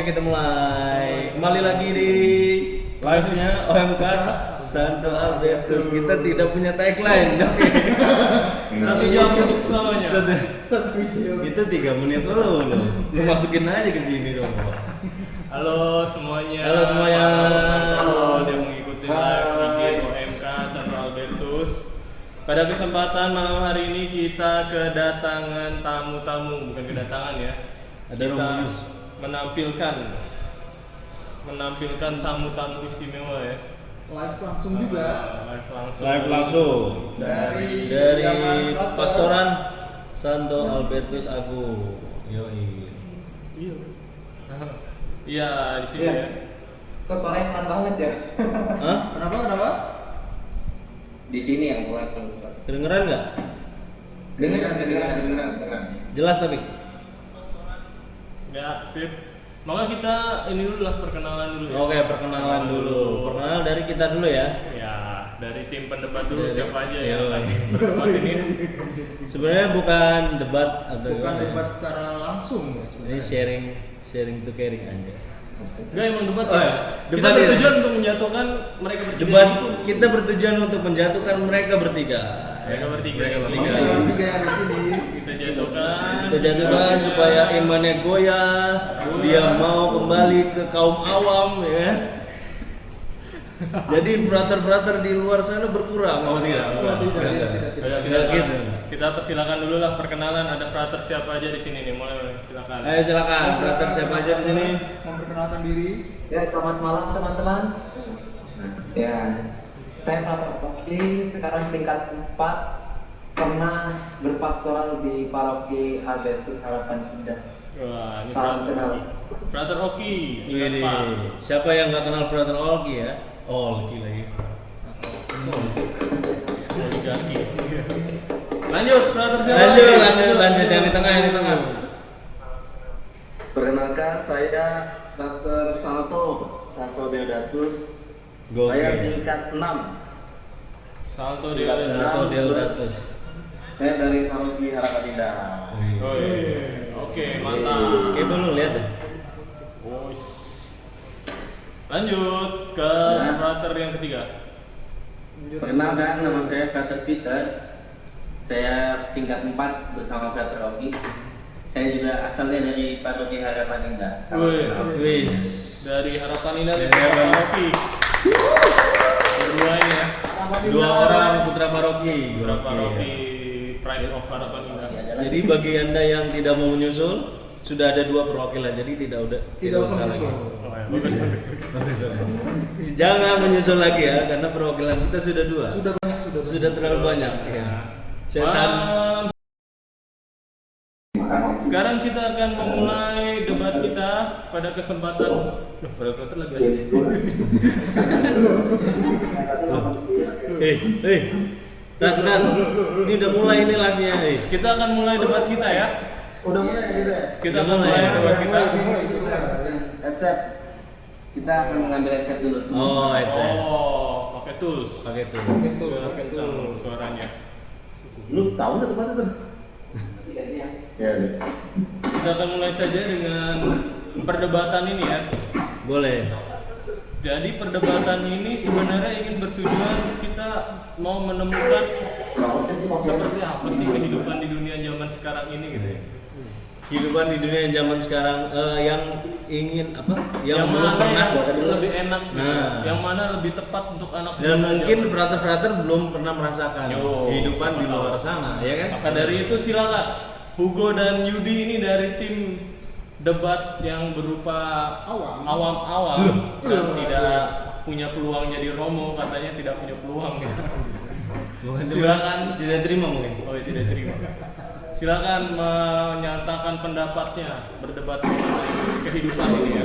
Oke, kita mulai. Kembali lagi di live-nya OMK Santo Albertus. Kita tidak punya tagline. Oke. 1 jam untuk selamanya. Satu jam. Itu 3 menit loh. Lu masukin aja ke sini dong. Halo semuanya. Halo semuanya. Halo yang mengikuti live IG OMK Santo Albertus. Pada kesempatan malam hari ini kita kedatangan tamu-tamu, bukan kedatangan ya. Ada Kita Romius. menampilkan tamu-tamu istimewa ya. Live langsung juga Live langsung dari Pastoran Santo Albertus Agung. Yoi. Iya, di sini Iya. ya. Kok suaranya pelan banget ya? Hah? Kenapa? Di sini yang pelan. Kedengeran nggak? Dengar. Jelas tapi. Ya, sip. Maka kita ini dulu lah perkenalan dulu ya. Oke, perkenalan dulu. Perkenalan dari kita dulu ya. Ya, dari tim pendebat dulu Dari- siapa aja Iya. yang akan berdebat ini. Sebenarnya bukan debat atau bukan gimana ya? debat secara langsung ya Ini sebenarnya. sharing to caring aja. Enggak emang debat. Oh, ya. Kita Debat ya. bertujuan untuk menjatuhkan mereka bertiga. Debat itu. kita bertujuan untuk menjatuhkan mereka bertiga. Mereka bertiga. Mereka bertiga. Yang tiga yang di sini. Kita jatuhkan. Kita jatuhkan supaya imannya goyah, dia mau kembali ke kaum awam ya. Jadi frater-frater di luar sana berkurang. Oh, tidak. Oh, tidak. Udah, Tidak gitu. Kita persilakan dulu lah perkenalan. Ada frater siapa aja di sini nih? Mulai silakan. Ayo silakan, frater siapa aja di sini? Memperkenalkan diri. Ya, selamat malam teman-teman. Ya, saya Frater Oki, sekarang tingkat 4, pernah berpastoral di paroki Albertus Harapan Indah. Wah, ini Salam frater. kenal. Frater Oki. tingkat Ini 4. siapa yang nggak kenal frater Olgi ya? Olgi lagi. Oligarki. Lanjut, frater siapa? Lanjut yang di tengah, Perkenalkan, saya Frater Salto Deodatus. Saya tingkat 6. Salto Tingkat dia. enam. Salto Deodatus. Saya dari paroki Harapan Indah. Oh, iya. Oke, mantap. Kayak belum lihat deh. Bos. Lanjut ke frater yang ketiga. Perkenalkan, nama saya Frater Peter. Saya tingkat 4 bersama Frater Oki. Saya juga asalnya dari paroki Harapan Indah. Salam Wih. kenal. Wis. Dari harapan ini dari Dari Harapan. Oki. Berdua ini ya. Dua orang putra paroki. Berapa Oke. Rocky Pride of Harapan Indah. Jadi bagi anda yang tidak mau menyusul, sudah ada 2 perwakilan, jadi tidak usah lagi. Oh, ya, bagus. Jangan menyusul lagi ya, karena perwakilan kita sudah 2. Sudah Terlalu banyak. Ya. Setan. Sekarang kita akan memulai debat kita pada kesempatan. Frater lagi asik. Rat, ini udah mulai ini live-nya. Kita akan mulai debat kita ya. Udah mulai gitu ya? Kita Udah akan mulai. mulai debat kita. Headset. Kita akan mengambil headset dulu. Oh, headset. Oh, pakai tools. Pakai tuh. Kencang suaranya. Lu tahu nggak tempat itu? Iya. Ya. Kita akan mulai saja dengan perdebatan ini ya. Boleh. Jadi perdebatan ini sebenarnya ingin bertujuan kita mau menemukan seperti apa sih kehidupan di dunia zaman sekarang ini gitu ya. Kehidupan di dunia zaman sekarang yang ingin apa? Yang belum mana pernah. yang lebih enak gitu. Nah. Yang mana lebih tepat untuk anak Dan muda mungkin zaman frater-frater belum pernah merasakan Yo, kehidupan di siapa luar tahu. sana, ya kan? Maka dari itu silakan Hugo dan Yudi ini dari tim debat yang berupa awam-awam dan tidak punya peluang jadi Romo, katanya tidak punya peluang ya. Silakan. Tidak terima mungkin. Oh, tidak terima. Silakan menyatakan pendapatnya berdebat mengenai kehidupan ini ya.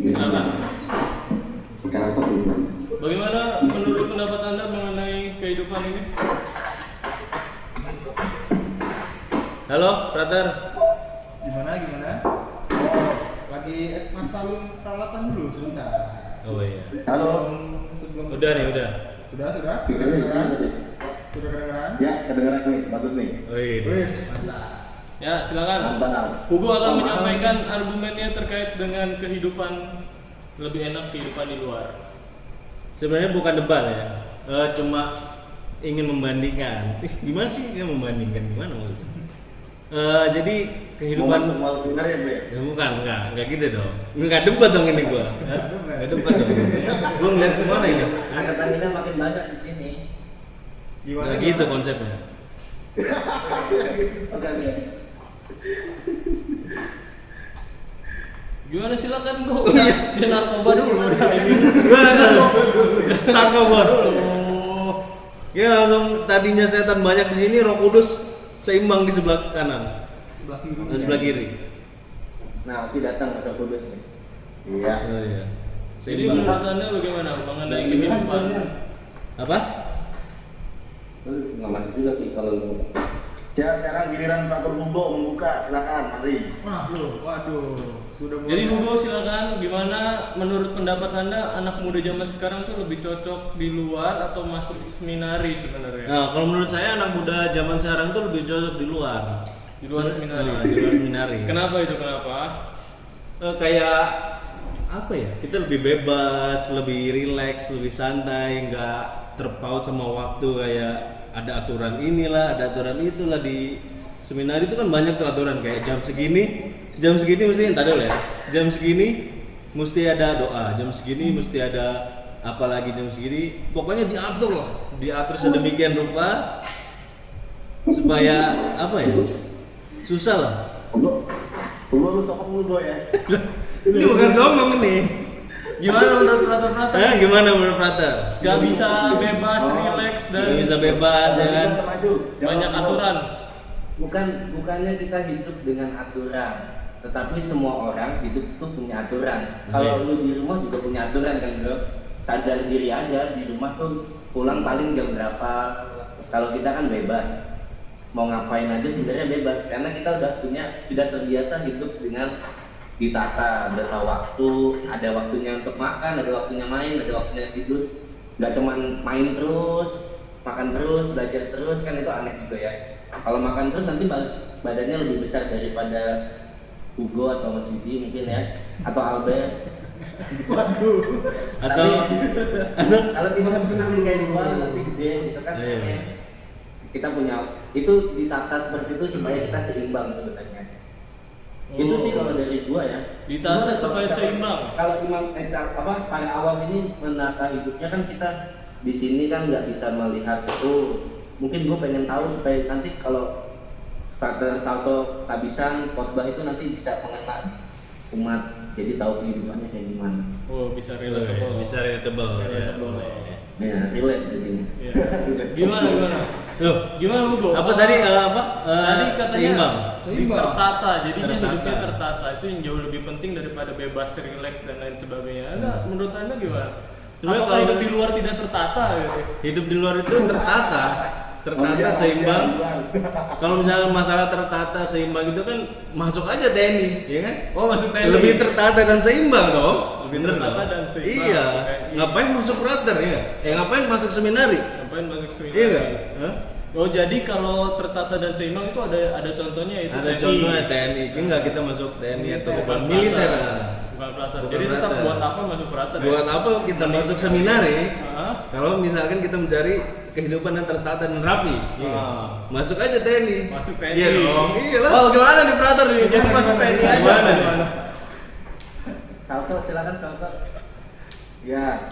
Silakan. Bagaimana menurut pendapat Anda mengenai kehidupan ini? Halo, frater. Gimana? Oh, lagi masang peralatan dulu sebentar. Oh iya. Halo. Sebelum Udah nih, udah. Sudah kedengeran? Sudah kedengeran? Ya, kedengeran nih, bagus nih. Oh iya. Wis, mantap. Ya, silakan. Mantap. Hugo akan Sama. menyampaikan argumennya terkait dengan kehidupan lebih enak kehidupan di luar. Sebenarnya bukan debat ya, cuma ingin membandingkan. Gimana sih dia membandingkan, gimana maksudnya? Jadi kehidupan Mau seminar ya, Be? ya bukan, enggak gitu dong. Enggak debat dong ini gua. Enggak debat dong. Gua ngeliat kemana ini? Angkatan kita makin banyak di sini. Gimana? Enggak gitu konsepnya. Oke. Gimana silakan Go. Dia narkoba dulu udah ini. Satu gua dulu. Ya langsung tadinya setan banyak di sini, Roh Kudus seimbang di sebelah kanan, Sebelah kiri. di sebelah kiri. Nah, Oki datang ke Kudus nih. Iya. Oh iya. Jadi Seimbang. menurut Anda bagaimana mengenai kehidupan? Apa? Nggak masuk juga sih kalau lu. Ya, sekarang giliran Pak Hugo membuka, silakan, mari. Waduh, sudah mulai. Jadi Hugo silakan, gimana menurut pendapat Anda anak muda zaman sekarang tuh lebih cocok di luar atau masuk seminari sebenarnya? Nah, kalau menurut saya anak muda zaman sekarang tuh lebih cocok di luar. Di luar seminari. Di luar seminari. Kenapa itu? Kenapa? Kayak apa ya? Kita lebih bebas, lebih rileks, lebih santai, nggak terpaut sama waktu kayak ada aturan inilah, ada aturan itulah di seminari itu kan banyak tuh aturan kayak jam segini mesti entar dulu ya. Jam segini mesti ada doa, jam segini mesti ada apalagi jam segini. Pokoknya diatur lah, diatur sedemikian rupa supaya apa ya? Susah lah. Hugo lu sokong lu Go ya. Ini bukan sombong nih. Gimana menurut Prater? Gimana menurut Prater? Gak bisa bebas, rileks dan Nggak bisa bebas ya kan? Maju. banyak aturan. Bukannya kita hidup dengan aturan, tetapi semua orang hidup tuh punya aturan. Kalau lu di rumah juga punya aturan kan, Bro? Sadar diri aja di rumah tuh pulang paling jam berapa. Kalau kita kan bebas, mau ngapain aja sebenarnya bebas karena kita sudah terbiasa hidup dengan ditata, ada waktu, ada waktunya untuk makan, ada waktunya main, ada waktunya tidur. Nggak cuman main terus, makan terus, belajar terus, kan itu aneh juga ya. Kalau makan terus nanti badannya lebih besar daripada Hugo atau Mas Yudi mungkin ya, atau Albert. Waduh. Atau Kalau kita menang kayak dua nanti gede gitu kan. Iya. Kita punya itu ditata seperti itu supaya kita seimbang sebenarnya. Itu sih kalau dari gua ya. Ditata Cuma supaya kalau- seimbang. Kalau imam kayak awam ini menata hidupnya kan kita di sini kan nggak bisa melihat itu. Mungkin gua pengen tahu supaya nanti kalau Pater Salto Kabisan khotbah itu nanti bisa mengenal umat, jadi tahu kehidupannya kayak gimana. Oh, bisa relatable. bisa relatable. Relatable. Ya, relate jadinya. Iya. Gimana? Loh, Gimana Hugo? apa tadi Tadi katanya seimbang. Seimbang. tertata, jadinya Tertata. hidupnya tertata. Itu yang jauh lebih penting daripada bebas, rileks dan lain sebagainya. Anda, menurut Anda gimana? Sebenarnya Apakah kalau- hidup di luar tidak tertata gitu? Hidup di luar itu tertata, Oh, iya, seimbang. iya. Kalau misalnya masalah tertata seimbang itu kan masuk aja TNI, ya kan? Oh, masuk TNI. Lebih tertata dan seimbang dong. Lebih Bener tertata dong? dan seimbang, Iya. masuk TNI. Ngapain masuk Prater ya? Ngapain masuk seminari? Ngapain masuk seminari? Iya nggak? Hah? Oh, jadi kalau tertata dan seimbang itu ada contohnya itu Ada TNI. contohnya TNI, enggak kita masuk TNI atau bukan Bukan militer. Prater. Bukan Prater. Bukan Jadi tetap Prater. buat apa masuk Prater? Buat ya? apa kita masuk seminari? Hah? Kalau misalkan kita mencari kehidupan yang tertata dan rapi, iya. Ah. Masuk aja TNI. Masuk TNI. Iya dong. Iya lah. Oh, gimana nih Prater nih? Jadi masuk TNI aja. Gimana? Salto, silakan Salto. Ya,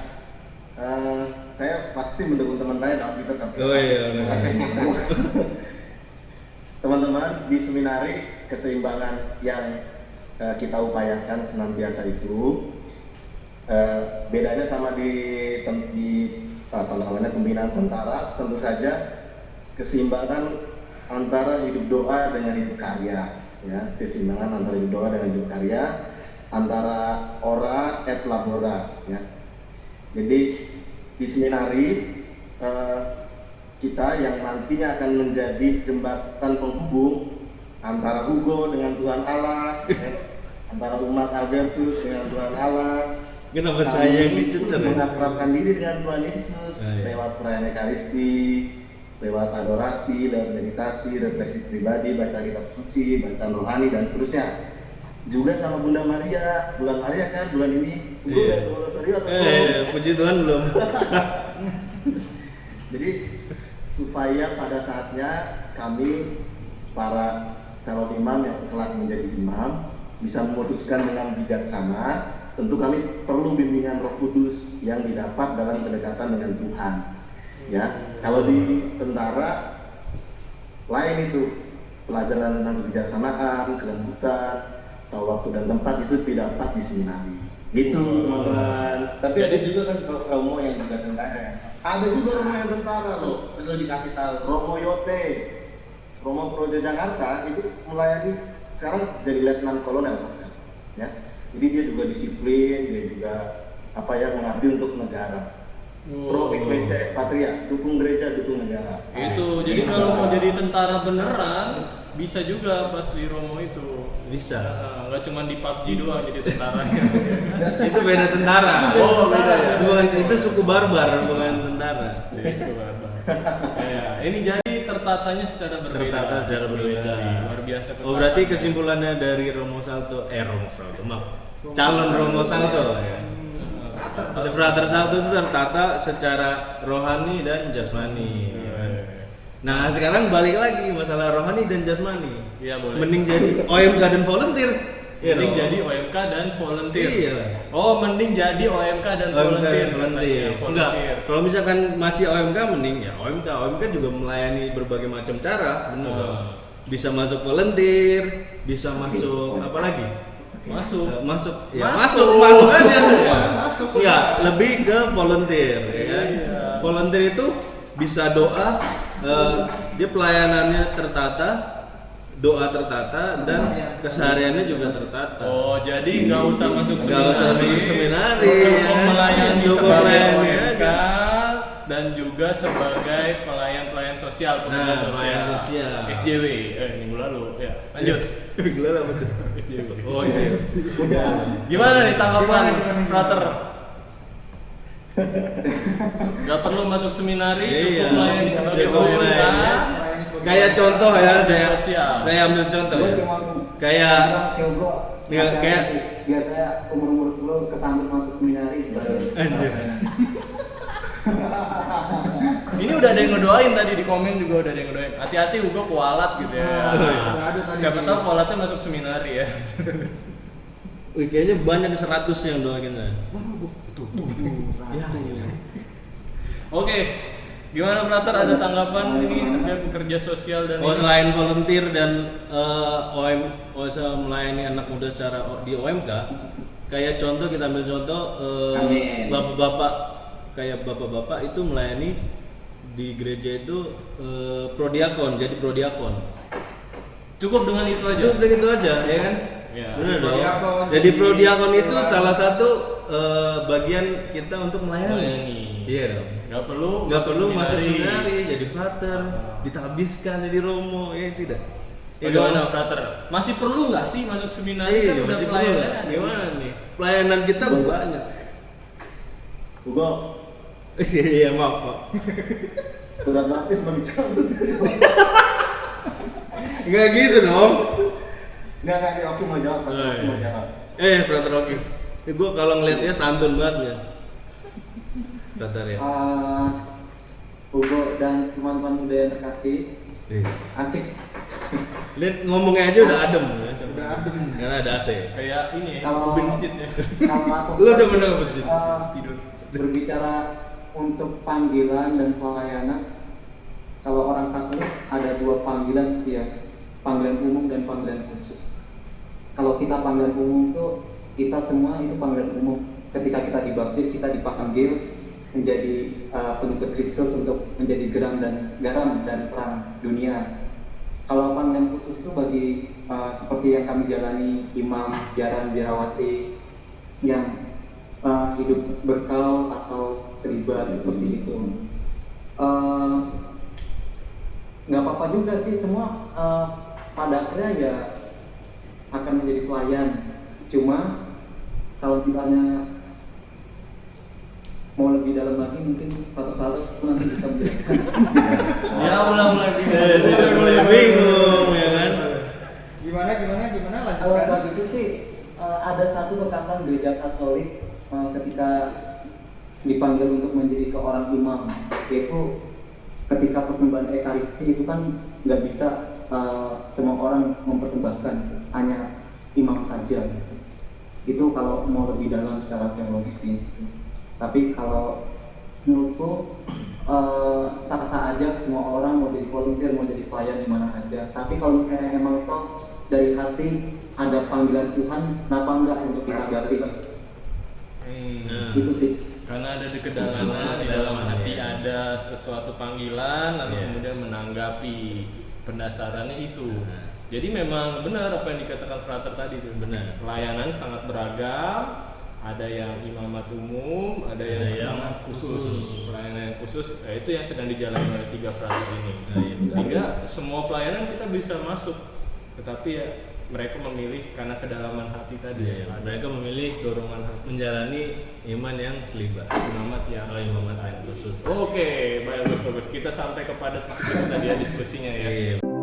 saya pasti mendukung teman saya kalau kita tapi Oh iya, teman-teman di seminari keseimbangan yang kita upayakan senantiasa itu bedanya sama di apa namanya pembinaan tentara, tentu saja keseimbangan antara hidup doa dengan hidup karya, ya, keseimbangan antara hidup doa dengan hidup karya, antara ora et labora, ya. Jadi di seminari kita yang nantinya akan menjadi jembatan penghubung antara Hugo dengan Tuhan Allah, ya, antara umat Albertus dengan Tuhan Allah. Kenapa saya yang dicecer ya? Mengakrabkan diri dengan Tuhan Yesus Ah, iya. lewat perayaan Ekaristi, lewat adorasi, lewat meditasi, refleksi pribadi, baca kitab suci, bacaan rohani dan seterusnya. Juga sama Bunda Maria, bulan Maria kan bulan ini. Gue udah ke Wonosorio atau belum? Puji Tuhan belum. Jadi supaya pada saatnya kami para calon imam yang kelak menjadi imam bisa memutuskan dengan bijaksana, tentu kami perlu bimbingan Roh Kudus yang didapat dalam kedekatan dengan Tuhan. Ya, kalau di tentara lain itu pelajaran tentang kebijaksanaan, kelembutan, tahu waktu dan tempat itu tidak dapat di seminari. Gitu teman-teman. Tapi ada juga kan Romo yang juga tentara. Ada juga Romo yang tentara loh. Perlu dikasih tahu. Romo Yote, Romo Projo Jakarta itu melayani sekarang jadi letnan kolonel bahkan. Ya, jadi dia juga disiplin, dia juga mengabdi untuk negara. Pro Ecclesia Patria, dukung gereja, dukung negara. Itu, jadi kalau mau jadi tentara beneran bisa juga pas di Romo itu. Bisa. Nggak cuma di PUBG doang jadi tentaranya. Itu beda tentara. Oh, beda ya. Itu suku barbar, bukan tentara. Iya, coba. Ya, ini jadi tertatanya secara berbeda. Tertata secara berbeda. Luar biasa. Oh, berarti kesimpulannya dari Romo Salto, maaf. Calon Romo Salto ya. Frater Salto itu tertata secara rohani dan jasmani. Ya kan? Nah, sekarang balik lagi masalah rohani dan jasmani. Iya, boleh. Mending jadi OMK dan volunteer. Mending jadi OMK dan volunteer. Iya. Oh, mending jadi OMK dan volunteer. Volunteer. Enggak. Kalau misalkan masih OMK mending ya OMK. OMK juga melayani berbagai macam cara, benar. Bisa masuk volunteer, bisa masuk apa lagi? Masuk aja semua. Ya, lebih ke volunteer ya kan. Volunteer itu bisa doa, dia pelayanannya tertata, doa tertata dan kesehariannya juga tertata. Oh, jadi nggak usah masuk seminari. Cukup melayani aja. Dan juga sebagai pelayan sosial, pelayan sosial. SJW, minggu lalu ya. Lanjut. Gila lah betul. SJW. Oh iya. Gimana nih tanggapan Frater? Gak perlu masuk seminari, cukup melayani sebagai OMK. Kayak contoh ya, saya ambil contoh ya. Kayak biasanya umur 10 kesambut masuk seminari anjir. Ini udah ada yang ngedoain tadi di komen juga udah ada yang ngedoain. Hati-hati Hugo kualat gitu ya. Siapa tahu kualatnya masuk seminari ya. Wih, kayaknya banyak 100 yang doain ya. Oke. Gimana Frater, ada tanggapan ini terkait pekerja sosial dan selain volunteer dan melayani anak muda secara di OMK, kayak contoh kita ambil contoh bapak-bapak itu melayani di gereja itu prodiakon, jadi prodiakon. Cukup dengan itu aja. Cukup dengan itu aja, ya kan? Ya. Benar dong. Jadi prodiakon itu salah satu bagian kita untuk melayani. Iya dong. Nggak perlu masuk seminari, jadi frater, ditabiskan jadi romo, ya tidak. Gimana Frater? Masih perlu nggak sih masuk seminari? Iya, Kan udah masih pelayanan. perlu. Gimana nih? Pelayanan kita banyak. Hugo, Iya maaf pak. sudah gratis mau dicabut. Enggak gitu dong. Enggak, Oki mau jawab, Oki mau jawab. Frater Oki. Gue kalau ngeliatnya santun banget ya. Frater ya. Hugo dan teman-teman muda yang terkasih, asik. Lihat ngomongnya aja udah adem ya. Udah adem. Karena ada AC. Kayak ini ya, Kalau- ubin masjidnya. Kalau aku Lu udah bener masjid? Tidur. berbicara untuk panggilan dan pelayanan, kalau orang Katolik ada dua panggilan sih ya, panggilan umum dan panggilan khusus. Kalau kita panggilan umum tuh kita semua itu panggilan umum. Ketika kita dibaptis, kita dipanggil menjadi pengikut Kristus untuk menjadi garam dan terang dunia. Kalau panggilan khusus itu bagi seperti yang kami jalani imam, biarawati yang hidup berkau atau seribat seperti itu. Nggak apa-apa juga sih, semua pada akhirnya ya akan menjadi pelayan. Cuma kalau misalnya mau lebih dalam lagi mungkin Frater Saleh nanti bisa menjelaskan. Ya mulai mulai bingung ya kan. Gimana Kalau lanjutkan. begitu sih ada satu kekalahan gereja Katolik ketika dipanggil untuk menjadi seorang imam, yaitu ketika persembahan Ekaristi itu kan nggak bisa semua orang mempersembahkan, hanya imam saja. Itu kalau mau lebih dalam secara teologis sih. Tapi kalau menurutku sah-sah aja semua orang mau jadi volunteer, mau jadi pelayan di mana aja. Tapi kalau misalnya emang toh dari hati ada panggilan Tuhan, kenapa enggak untuk kita gali? Itu sih. Karena ada di kedalaman, di dalam hati ada sesuatu panggilan, lalu kemudian menanggapi pendasarannya itu. Jadi memang benar apa yang dikatakan Frater tadi itu benar. Pelayanan sangat beragam, ada yang imamat umum, ada yang khusus, pelayanan yang khusus. Itu yang sedang dijalani oleh 3 Frater ini. Sehingga semua pelayanan kita bisa masuk, tetapi ya mereka memilih karena kedalaman hati tadi. Mereka memilih dorongan hati. menjalani iman yang selibat. Imamat yang Imamat yang khusus. Oke, bagus. Kita sampai kepada titik itu tadi ya diskusinya ya. Iya.